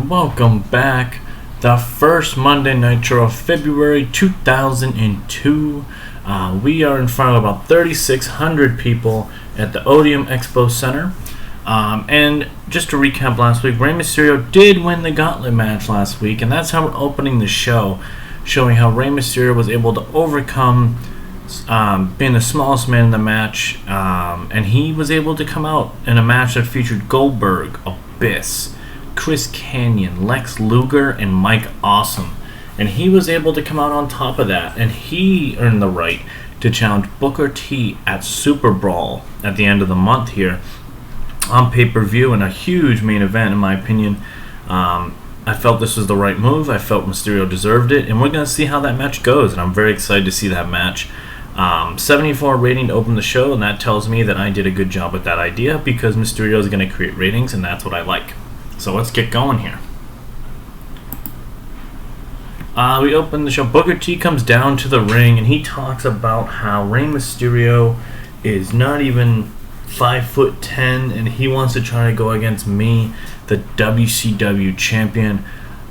welcome back. The first Monday Nitro of February 2002. We are in front of about 3,600 people at the Odeum Expo Center. And just to recap last week, Rey Mysterio did win the Gauntlet match last week, and that's how we're opening the show, showing how Rey Mysterio was able to overcome being the smallest man in the match, and he was able to come out in a match that featured Goldberg, Abyss, Chris Kanyon, Lex Lugar, and Mike Awesome. And he was able to come out on top of that, and he earned the right to challenge Booker T at Super Brawl at the end of the month here on pay-per-view, in a huge main event in my opinion. I felt this was the right move. I felt Mysterio deserved it, and we're going to see how that match goes, and I'm very excited to see that match. 74 rating to open the show, and that tells me that I did a good job with that idea, because Mysterio is going to create ratings, and that's what I like. So let's get going here. We open the show. Booker T comes down to the ring, and he talks about how Rey Mysterio is not even 5'10", and he wants to try to go against me, the WCW champion.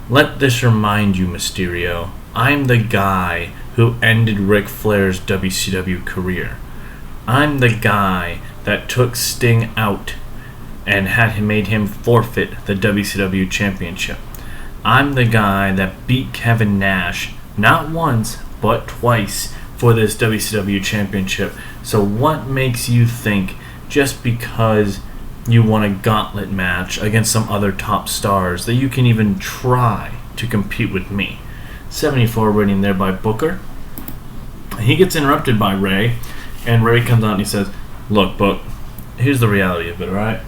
Let this remind you, Mysterio, I'm the guy who ended Ric Flair's WCW career. I'm the guy that took Sting out and made him forfeit the WCW championship. I'm the guy that beat Kevin Nash not once but twice for this WCW championship. So what makes you think just because you won a gauntlet match against some other top stars that you can even try to compete with me? 74 rating there by Booker. He gets interrupted by Rey, and Rey comes out and he says, "Look, Book, here's the reality of it, alright?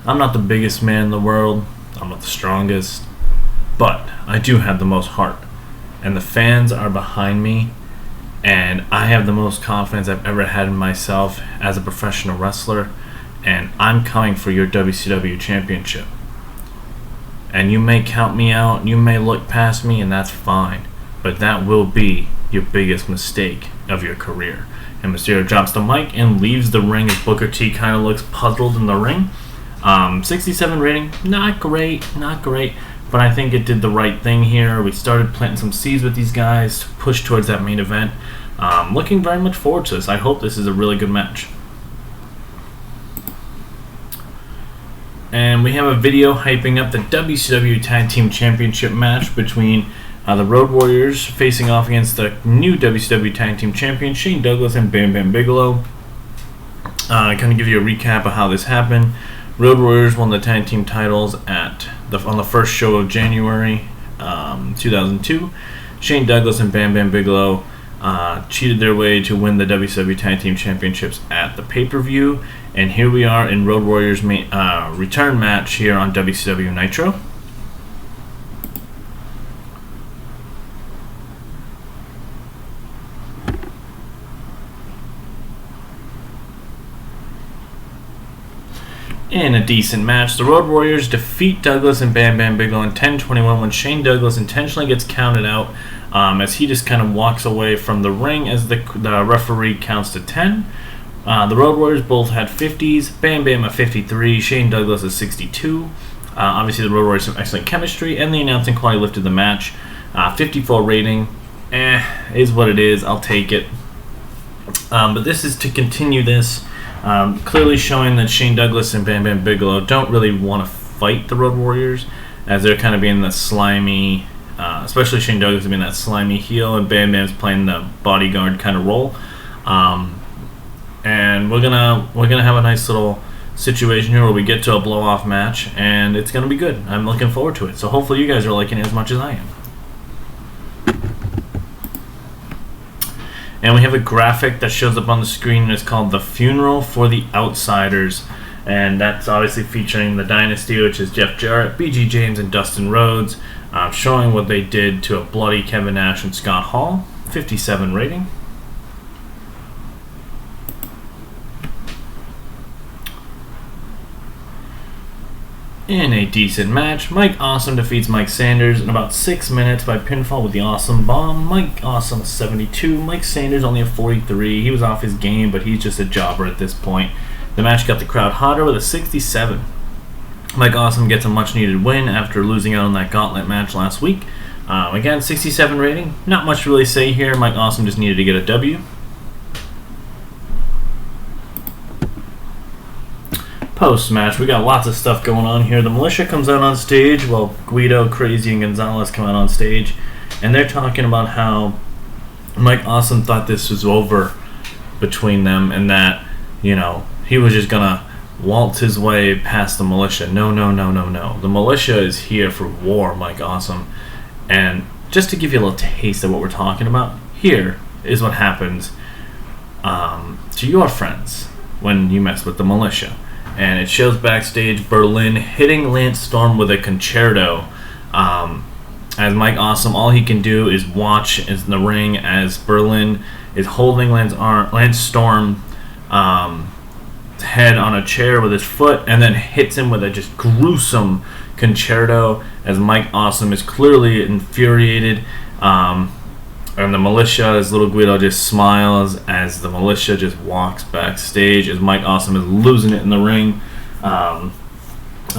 I'm not the biggest man in the world, I'm not the strongest, but I do have the most heart, and the fans are behind me, and I have the most confidence I've ever had in myself as a professional wrestler, and I'm coming for your WCW championship. And you may count me out, you may look past me, and that's fine, but that will be your biggest mistake of your career." And Mysterio drops the mic and leaves the ring as Booker T kind of looks puzzled in the ring. 67 rating, not great, but I think it did the right thing here. We started planting some seeds with these guys to push towards that main event. Looking very much forward to this. I hope this is a really good match. And we have a video hyping up the WCW Tag Team Championship match between the Road Warriors facing off against the new WCW Tag Team Champions, Shane Douglas and Bam Bam Bigelow. Kind of give you a recap of how this happened. Road Warriors won the tag team titles on the first show of January 2002. Shane Douglas and Bam Bam Bigelow cheated their way to win the WCW Tag Team Championships at the pay-per-view. And here we are in Road Warriors' return match here on WCW Nitro. In a decent match, the Road Warriors defeat Douglas and Bam Bam Bigelow in 10:21 when Shane Douglas intentionally gets counted out as he just kind of walks away from the ring as the referee counts to 10. The Road Warriors both had 50s, Bam Bam at 53, Shane Douglas at 62. Obviously the Road Warriors have excellent chemistry, and the announcing quality lifted the match. 54 rating, is what it is, I'll take it. But this is to continue this. Clearly showing that Shane Douglas and Bam Bam Bigelow don't really want to fight the Road Warriors, as they're kind of being the slimy, especially Shane Douglas being that slimy heel, and Bam Bam's playing the bodyguard kind of role. And we're gonna have a nice little situation here where we get to a blow-off match, and it's gonna be good. I'm looking forward to it. So hopefully you guys are liking it as much as I am. And we have a graphic that shows up on the screen, and it's called The Funeral for the Outsiders. And that's obviously featuring the Dynasty, which is Jeff Jarrett, BG James, and Dustin Rhodes, showing what they did to a bloody Kevin Nash and Scott Hall. 57 rating. In a decent match, Mike Awesome defeats Mike Sanders in about 6 minutes by pinfall with the Awesome Bomb. Mike Awesome 72, Mike Sanders only a 43. He was off his game, but he's just a jobber at this point. The match got the crowd hotter with a 67. Mike Awesome gets a much-needed win after losing out on that gauntlet match last week. Again, 67 rating. Not much to really say here. Mike Awesome just needed to get a W. Post-match, we got lots of stuff going on here. The Militia comes out on stage while Guido, Crazy, and Gonzalez come out on stage. And they're talking about how Mike Awesome thought this was over between them and that, you know, he was just going to waltz his way past the Militia. No. The Militia is here for war, Mike Awesome. And just to give you a little taste of what we're talking about, here is what happens to your friends when you mess with the Militia. And it shows backstage Berlin hitting Lance Storm with a concerto. As Mike Awesome, all he can do is watch in the ring as Berlin is holding Lance Storm head on a chair with his foot and then hits him with a just gruesome concerto as Mike Awesome is clearly infuriated. And the Militia, as little Guido just smiles as the Militia just walks backstage as Mike Awesome is losing it in the ring. And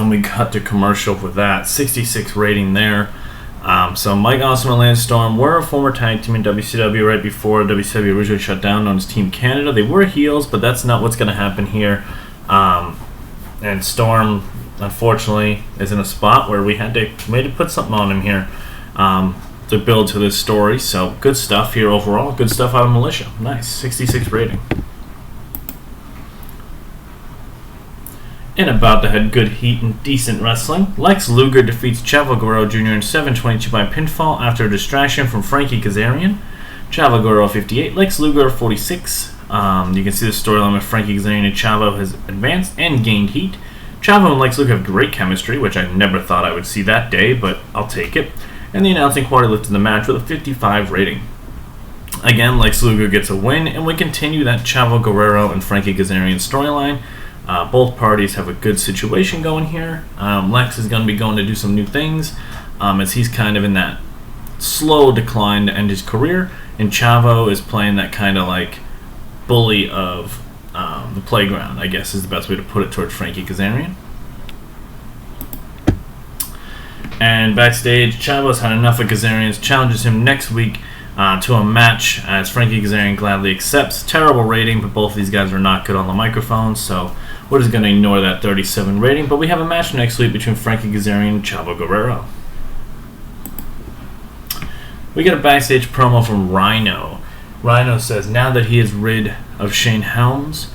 we cut to commercial with that. 66 rating there. So Mike Awesome and Lance Storm were a former tag team in WCW right before WCW originally shut down, known as Team Canada. They were heels, but that's not what's going to happen here. And Storm, unfortunately, is in a spot where we had to put something on him here. To build to this story. So good stuff here overall. Good stuff out of Militia. Nice. 66 rating. And about to head good heat and decent wrestling. Lex Luger defeats Chavo Guerrero Jr. in 7:22 by pinfall after a distraction from Frankie Kazarian. Chavo Guerrero 58, Lex Luger 46. You can see the storyline with Frankie Kazarian and Chavo has advanced and gained heat. Chavo and Lex Luger have great chemistry, which I never thought I would see that day, but I'll take it. And the announcing quarter lifted the match with a 55 rating. Again, Lex Luger gets a win, and we continue that Chavo Guerrero and Frankie Kazarian storyline. Both parties have a good situation going here. Lex is going to be going to do some new things as he's kind of in that slow decline to end his career, and Chavo is playing that kind of like bully of the playground, I guess is the best way to put it, towards Frankie Kazarian. And backstage, Chavo's had enough of Kazarian's, challenges him next week to a match as Frankie Kazarian gladly accepts. Terrible rating, but both of these guys are not good on the microphones, so we're just going to ignore that 37 rating. But we have a match next week between Frankie Kazarian and Chavo Guerrero. We get a backstage promo from Rhino. Rhino says now that he is rid of Shane Helms,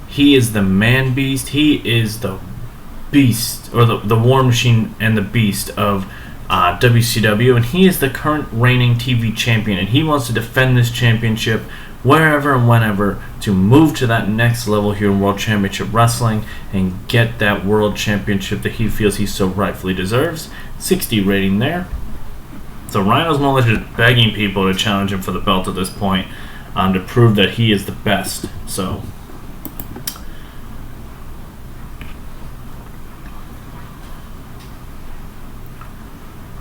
he is the man beast. He is the beast, or the war machine and the beast of WCW, and he is the current reigning TV champion, and he wants to defend this championship wherever and whenever to move to that next level here in World Championship Wrestling and get that World Championship that he feels he so rightfully deserves. 60 rating there. So Rhino's more or less just begging people to challenge him for the belt at this point to prove that he is the best. So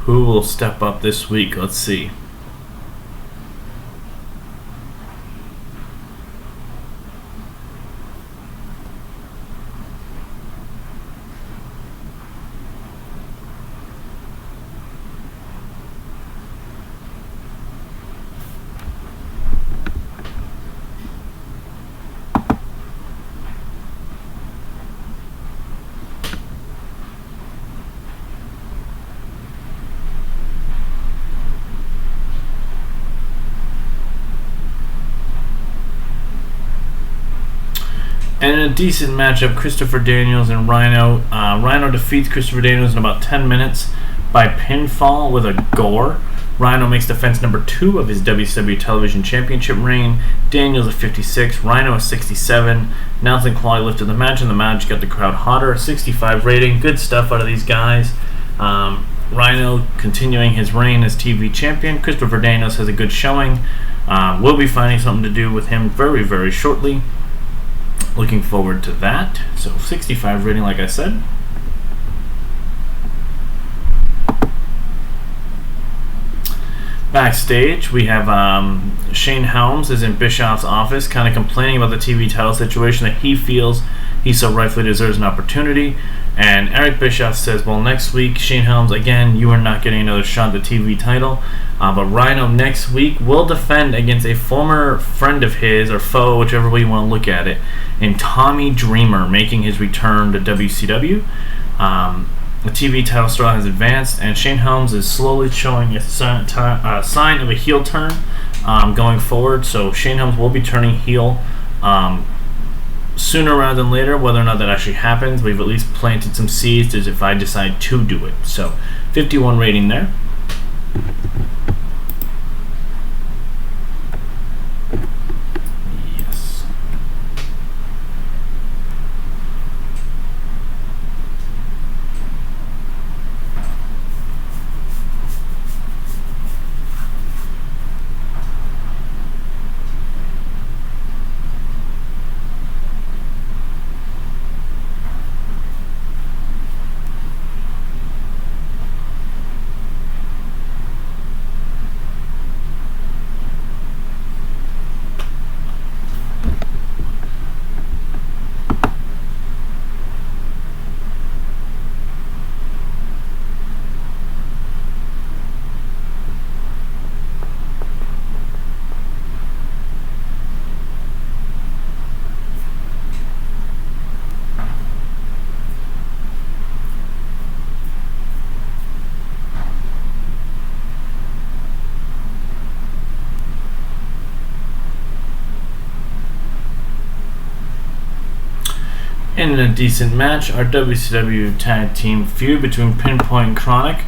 who will step up this week? Let's see. And in a decent matchup, Christopher Daniels and Rhino. Rhino defeats Christopher Daniels in about 10 minutes by pinfall with a gore. Rhino makes defense number 2 of his WCW Television Championship reign. Daniels at 56, Rhino at 67. Announcing quality lifted the match, and the match got the crowd hotter. 65 rating. Good stuff out of these guys. Rhino continuing his reign as TV champion. Christopher Daniels has a good showing. We'll be finding something to do with him very, very shortly. Looking forward to that. So 65 rating, like I said. Backstage, we have Shane Helms is in Bischoff's office, kind of complaining about the TV title situation that he feels He so rightfully deserves an opportunity. And Eric Bischoff says, well, next week, Shane Helms, again, you are not getting another shot at the TV title. But Rhino next week will defend against a former friend of his, or foe, whichever way you want to look at it, in Tommy Dreamer, making his return to WCW. The TV title still has advanced, and Shane Helms is slowly showing a sign of a heel turn going forward. So Shane Helms will be turning heel sooner rather than later. Whether or not that actually happens, we've at least planted some seeds as if I decide to do it. So 51 rating there. Yes. In a decent match, our WCW tag team feud between PinPoint and Kronik.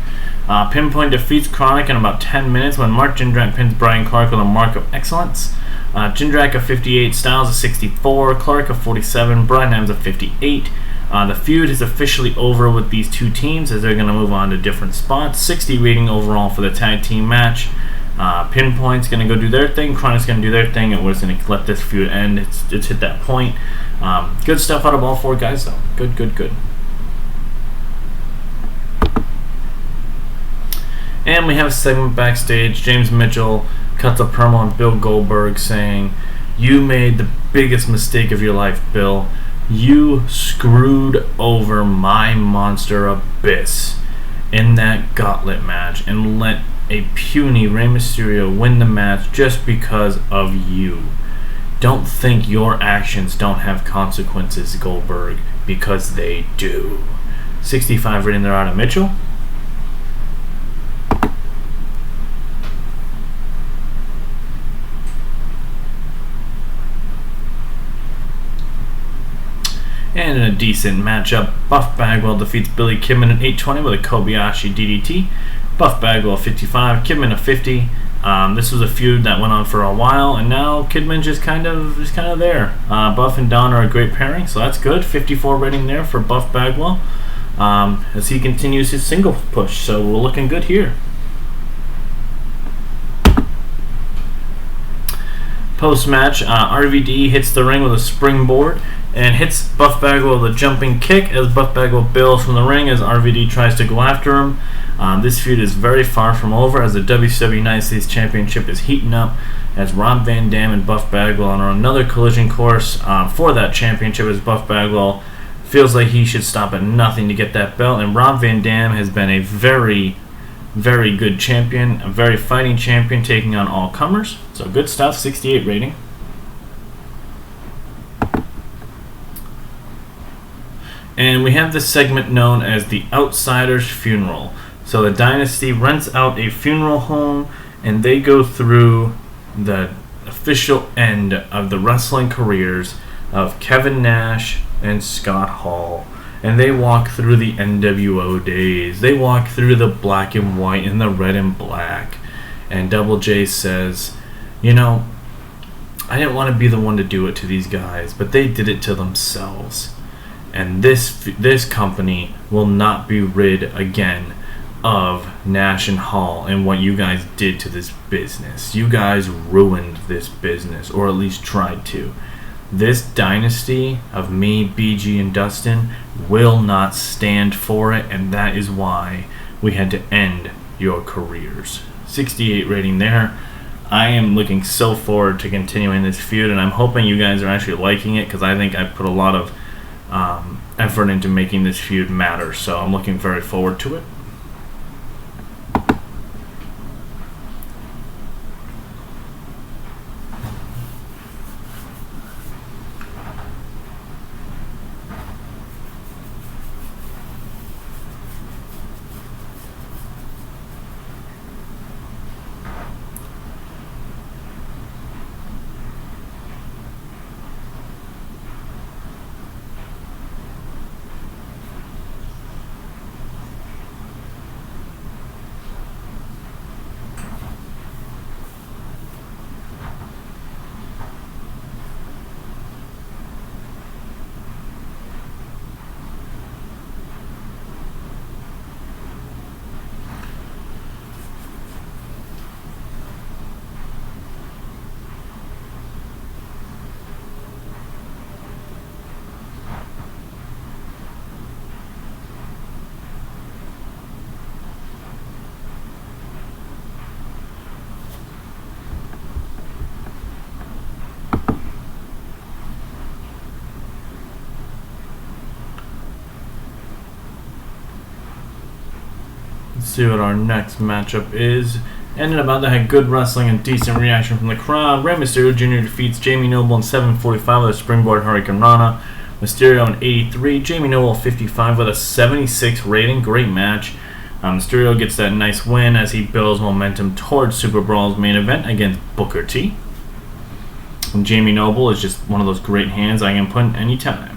PinPoint defeats Kronik in about 10 minutes when Mark Jindrak pins Brian Clark with a mark of excellence. Jindrak of 58, Styles of 64, Clark of 47, Brian Adams of 58. The feud is officially over with these two teams as they're going to move on to different spots. 60 rating overall for the tag team match. PinPoint's going to go do their thing, Kronik's going to do their thing, and we're just going to let this feud end. It's hit that point. Good stuff out of all four guys, though. Good. And we have a segment backstage. James Mitchell cuts a promo on Bill Goldberg saying, "You made the biggest mistake of your life, Bill. You screwed over my monster Abyss in that gauntlet match and let a puny Rey Mysterio win the match just because of you. Don't think your actions don't have consequences, Goldberg, because they do." 65 rating there out of Mitchell. And in a decent matchup, Buff Bagwell defeats Billy Kidman at 820 with a Kobayashi DDT. Buff Bagwell 55, Kidman a 50. This was a feud that went on for a while, and now Kidman's just kind of there. Buff and Don are a great pairing, so that's good. 54 rating there for Buff Bagwell as he continues his single push. So we're looking good here. Post-match, RVD hits the ring with a springboard and hits Buff Bagwell with a jumping kick as Buff Bagwell bails from the ring as RVD tries to go after him. This feud is very far from over as the WCW United States Championship is heating up as Rob Van Dam and Buff Bagwell are on another collision course for that championship as Buff Bagwell feels like he should stop at nothing to get that belt, and Rob Van Dam has been a very good champion, a very fighting champion taking on all comers. So good stuff, 68 rating. And we have this segment known as the Outsider's Funeral. So the Dynasty rents out a funeral home and they go through the official end of the wrestling careers of Kevin Nash and Scott Hall. And they walk through the NWO days. They walk through the black and white and the red and black. And Double J says, you know, I didn't want to be the one to do it to these guys, but they did it to themselves. And this company will not be rid again of Nash and Hall and what you guys did to this business. You guys ruined this business, or at least tried to. This dynasty of me, BG, and Dustin will not stand for it, and that is why we had to end your careers. 68 rating there. I am looking so forward to continuing this feud, and I'm hoping you guys are actually liking it, because I think I put a lot of effort into making this feud matter. So I'm looking very forward to it. See what our next matchup is. Ended about that had good wrestling and decent reaction from the crowd. Rey Mysterio Jr. defeats Jamie Noble in 7:45 with a springboard Hurricane Rana. Mysterio in 83. Jamie Noble 55 with a 76 rating. Great match. Mysterio gets that nice win as he builds momentum towards Super Brawl's main event against Booker T. And Jamie Noble is just one of those great hands I can put anytime.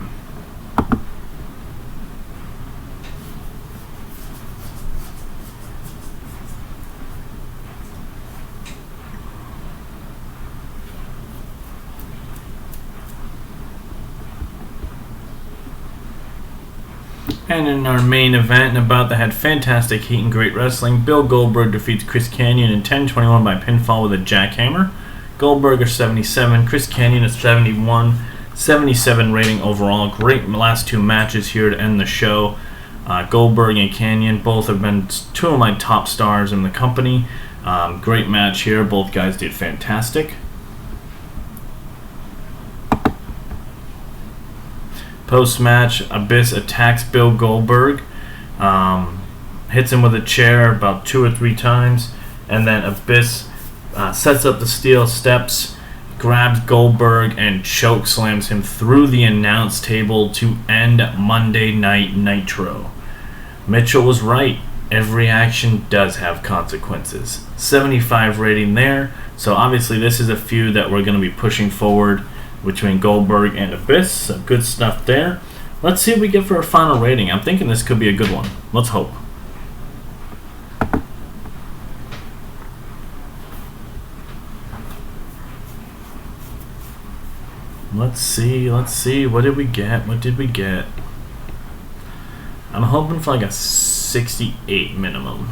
And in our main event, about that had fantastic heat and great wrestling. Bill Goldberg defeats Chris Kanyon in 10:21 by pinfall with a jackhammer. Goldberg is 77, Chris Kanyon is 71, 77 rating overall. Great last two matches here to end the show. Goldberg and Kanyon both have been two of my top stars in the company. Great match here. Both guys did fantastic. Post-match, Abyss attacks Bill Goldberg, hits him with a chair about 2 or 3 times, and then Abyss sets up the steel steps, grabs Goldberg, and choke slams him through the announce table to end Monday Night Nitro. Mitchell was right. Every action does have consequences. 75 rating there, so obviously this is a feud that we're going to be pushing forward between Goldberg and Abyss. So good stuff there. Let's see what we get for a final rating. I'm thinking this could be a good one. Let's hope. Let's see. What did we get? I'm hoping for like a 68 minimum.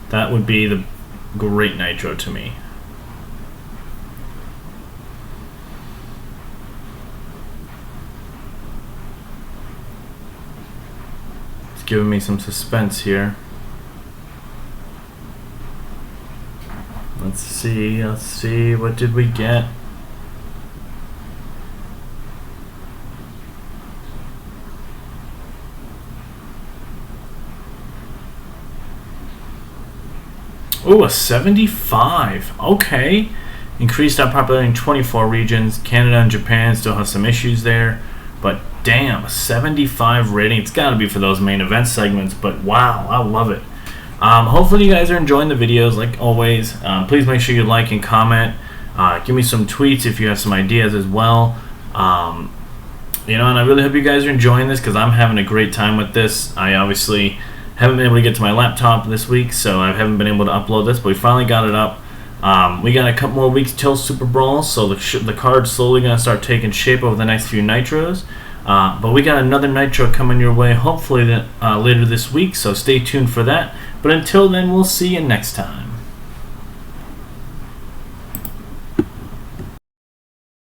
That would be the great Nitro to me. Giving me some suspense here. Let's see, what did we get? Ooh, a 75. Okay. Increased our popularity in 24 regions. Canada and Japan still have some issues there. But damn, a 75 rating. It's got to be for those main event segments, but wow, I love it. Hopefully you guys are enjoying the videos like always. Please make sure you like and comment. Give me some tweets if you have some ideas as well. And I really hope you guys are enjoying this because I'm having a great time with this. I obviously haven't been able to get to my laptop this week, so I haven't been able to upload this, but we finally got it up. We got a couple more weeks till Super Brawl, so the card's slowly going to start taking shape over the next few Nitros. But we got another Nitro coming your way, hopefully later this week, so stay tuned for that. But until then, we'll see you next time.